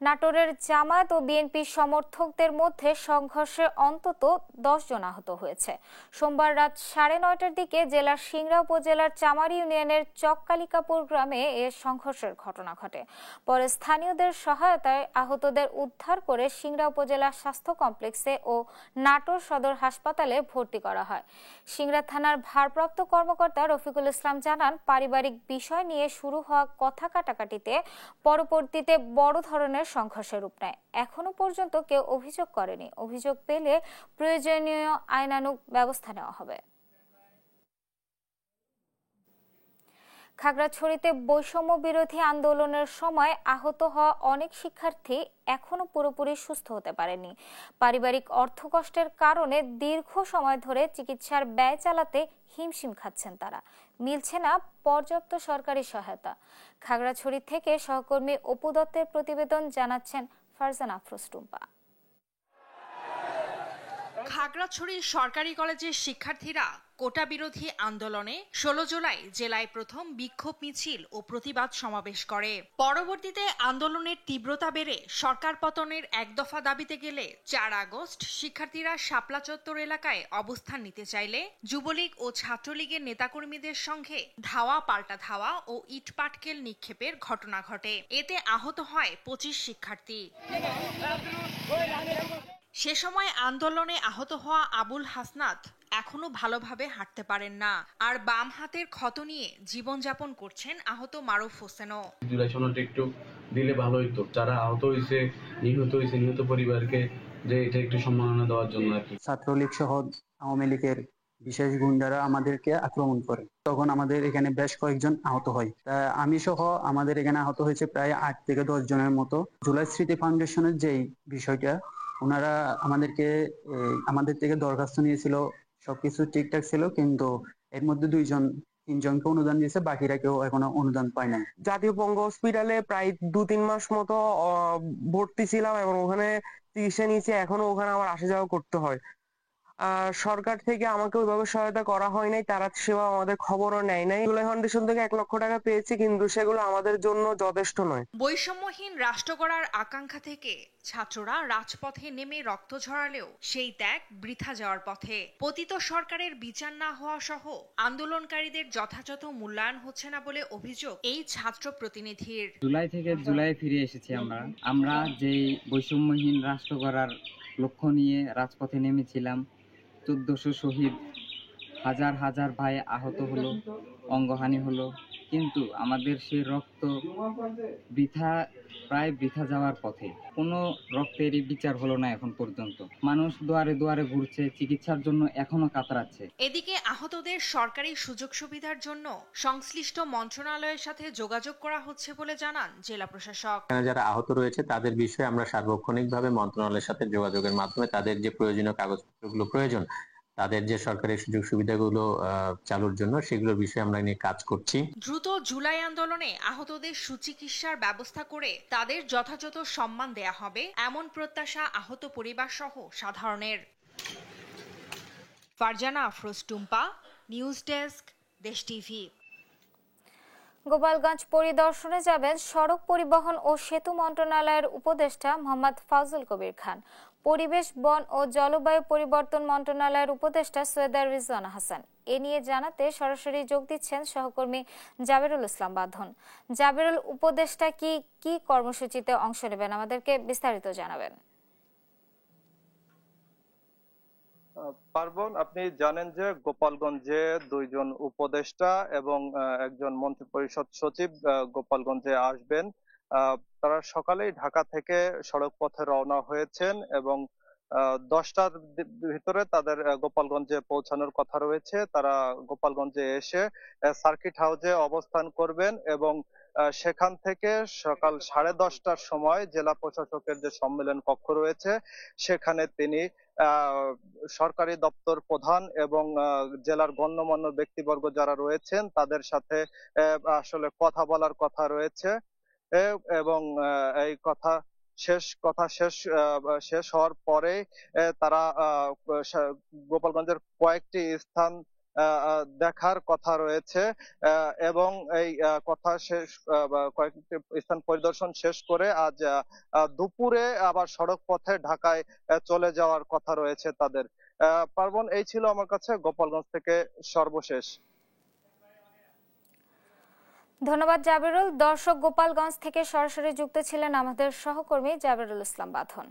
নাটোরের জামায়াত ও বিএনপি সমর্থকদের মধ্যে সংঘর্ষে অন্তত 10 জন আহত হয়েছে। সোমবার রাত 9:30টার দিকে জেলার সিংড়া উপজেলার চামারি ইউনিয়নের চককালিকাপুর গ্রামে এ সংঘর্ষের ঘটনা ঘটে। পরে স্থানীয়দের সহায়তায় আহতদের উদ্ধার করে সিংড়া উপজেলা স্বাস্থ্য কমপ্লেক্সে ও নাটোর সদর হাসপাতালে ভর্তি করা হয়। সিংড়া থানার ভারপ্রাপ্ত কর্মকর্তা রফিকুল ইসলাম জানান, পারিবারিক বিষয় নিয়ে শুরু হওয়া কথা কাটাকাটিতে পরবর্তীতে বড় ধরনের সংঘর্ষের রূপ নেয়। এখনো পর্যন্ত কেউ অভিযোগ করেনি। অভিযোগ পেলে প্রয়োজনীয় আইনানুগ ব্যবস্থা নেওয়া হবে। খাগড়াছড়িতে বৈষম্য বিরোধী আন্দোলনের সময় আহত হওয়া অনেক শিক্ষার্থী এখনো পুরোপুরি সুস্থ হতে পারেনি। পারিবারিক অর্থকষ্টের কারণে দীর্ঘ সময় ধরে চিকিৎসার ব্যয় চালাতে হিমশিম খাচ্ছেন তারা। মিলছে না পর্যাপ্ত সরকারি সহায়তা। খাগড়াছড়ি থেকে সহকর্মী অপু দত্তের প্রতিবেদন, জানাচ্ছেন ফারজানা আফরোজ টুম্পা। খাগড়াছড়ি সরকারি কলেজের শিক্ষার্থীরা কোটা বিরোধী আন্দোলনে 16 জুলাই জেলায় প্রথম বিক্ষোভ মিছিল ও প্রতিবাদ সমাবেশ করে। পরবর্তীতে আন্দোলনের তীব্রতা বেড়ে সরকার পতনের এক দফা দাবিতে গেলে 4 আগস্ট শিক্ষার্থীরা শাপলা চত্বর এলাকায় অবস্থান নিতে চাইলে যুবলীগ ও ছাত্রলীগের নেতাকর্মীদের সঙ্গে ধাওয়া পাল্টা ধাওয়া ও ইট পাটকেল নিক্ষেপের ঘটনা ঘটে। এতে আহত হয় 25 শিক্ষার্থী। সে সময় আন্দোলনে আহত হওয়া আবুল হাসনাত এখনো ভালোভাবে হাঁটতে পারেন না, আর বাম হাতের ক্ষত নিয়ে জীবনযাপন করছেন আহত মারুফ হোসেনও। জুলাই সনদটা একটু দিলে ভালো হইতো, যারা আহত হয়েছে, নিহত পরিবারকে যে এটা একটু সম্মাননা দেওয়ার জন্য আর কি। ছাত্রলীগ সহ আওয়ামী লীগের বিশেষ গুন্ডারা আমাদেরকে আক্রমণ করে। তখন আমাদের এখানে বেশ কয়েকজন আহত হয়। আমি সহ আমাদের এখানে আহত হয়েছে প্রায় 8 থেকে 10 জনের মতো। জুলাই স্মৃতি ফাউন্ডেশনের যেই বিষয়টা, ওনারা আমাদের থেকে দরখাস্ত নিয়েছিল, সবকিছু ঠিকঠাক ছিল, কিন্তু এর মধ্যে 3জনকে অনুদান দিয়েছে, বাকিরা কেউ এখনো অনুদান পায় নাই। জাতীয় পঙ্গু হসপিটালে প্রায় 2-3 মাস মতো ভর্তি ছিলাম এবং ওখানে চিকিৎসা নিয়েছি। এখনো ওখানে আমার আসা যাওয়া করতে হয়। সরকার থেকে আমাকে ওইভাবে সহায়তা করা হয় নাই, তারা সেবা আমাদের খবরও নেয় নাই। জুলাই ফাউন্ডেশন থেকে 1 লক্ষ টাকা পেয়েছি, কিন্তু সেগুলো আমাদের জন্য যথেষ্ট নয়। বৈষম্যহীন রাষ্ট্র গড়ার আকাঙ্ক্ষা থেকে ছাত্ররা রাজপথে নেমে রক্ত ঝরালেও সেই ত্যাগ বৃথা যাওয়ার পথে। পতিত সরকারের বিচার না হওয়া সহ আন্দোলনকারীদের যথাযথ মূল্যায়ন হচ্ছে না বলে অভিযোগ এই ছাত্র প্রতিনিধির। জুলাই থেকে জুলাই ফিরে এসেছি আমরা যেই বৈষম্যহীন রাষ্ট্র গড়ার লক্ষ্য নিয়ে রাজপথে নেমেছিলাম। 1400 শহীদ, হাজার হাজার ভাই আহত হলো, অঙ্গহানি হলো, কিন্তু আমাদের সেই রক্ত প্রায় বৃথা যাওয়ার পথে। কোনো রক্তেরই বিচার হলো না এখন পর্যন্ত। মানুষ দুয়ারে দুয়ারে ঘুরছে, চিকিৎসার জন্য এখনো কাতরাচ্ছে। এদিকে আহতদের সরকারি সুযোগ সুবিধার জন্য সংশ্লিষ্ট মন্ত্রণালয়ের সাথে যোগাযোগ করা হচ্ছে বলে জানান জেলা প্রশাসক। যারা আহত রয়েছে তাদের বিষয়ে আমরা সার্বক্ষণিকভাবে মন্ত্রণালয়ের সাথে যোগাযোগের মাধ্যমে তাদের যে প্রয়োজনীয় কাগজপত্রগুলো প্রয়োজন, তাদের যে সরকারি সুযোগ সুবিধাগুলো চালুর জন্য, সেগুলোর বিষয়ে আমরা নিয়ে কাজ করছি। দ্রুত জুলাই আন্দোলনে আহতদের সুচিকিৎসার ব্যবস্থা করে তাদের যথাযথ সম্মান দেয়া হবে, এমন প্রত্যাশা আহত পরিবার সহ সাধারণের। ফারজানা আফরোজ টুম্পা, নিউজ ডেস্ক, দেশ টিভি। গোপালগঞ্জ পরিদর্শনে যাবেন সড়ক পরিবহন ও সেতু মন্ত্রণালয়ের উপদেষ্টা মোহাম্মদ ফাউজুল কবির খান। পরিবেশ, বন ও জলবায়ু পরিবর্তন মন্ত্রণালয়ের উপদেষ্টা সৈয়দা রিজওয়ানা হাসান। এ নিয়ে জানাতে সরাসরি যোগ দিচ্ছেন সহকর্মী জাবেরুল ইসলাম বাঁধন। জাবেরুল, উপদেষ্টা কি কর্মসূচিতে অংশ নেবেন, আমাদেরকে বিস্তারিত জানাবেন। পার্বণ, আপনি জানেন যে গোপালগঞ্জে 2 জন উপদেষ্টা এবং একজন মন্ত্রিপরিষদ সচিব গোপালগঞ্জে আসবেন। তারা সকালেই ঢাকা থেকে সড়ক পথে রওনা হয়েছেন এবং 10টার ভিতরে তাদের গোপালগঞ্জে পৌঁছানোর কথা রয়েছে। তারা গোপালগঞ্জে এসে সার্কিট হাউসে অবস্থান করবেন এবং সেখান থেকে সকাল 10:30টার সময় জেলা প্রশাসকের যে সম্মেলন কক্ষ রয়েছে সেখানে তিনি সরকারি দপ্তর প্রধান এবং জেলার গণ্যমান্য ব্যক্তিবর্গ যারা রয়েছেন তাদের সাথে আসলে কথা বলার কথা রয়েছে এবং এই কথা শেষ হওয়ার পরে তারা গোপালগঞ্জের কয়েকটি স্থান দেখার কথা রয়েছে এবং এই কথা কয়েকটি স্থান পরিদর্শন শেষ করে আজ দুপুরে আবার সড়ক পথে ঢাকায় চলে যাওয়ার কথা রয়েছে তাদের। পার্বণ, এই ছিল আমার কাছে গোপালগঞ্জ থেকে সর্বশেষ। ধন্যবাদ জাবেরুল। দর্শক, গোপালগঞ্জ থেকে সরাসরি যুক্ত ছিলেন আমাদের সহকর্মী জাবেরুল ইসলাম বাঁধন।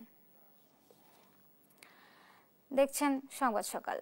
দেখছেন সংবাদ সকাল।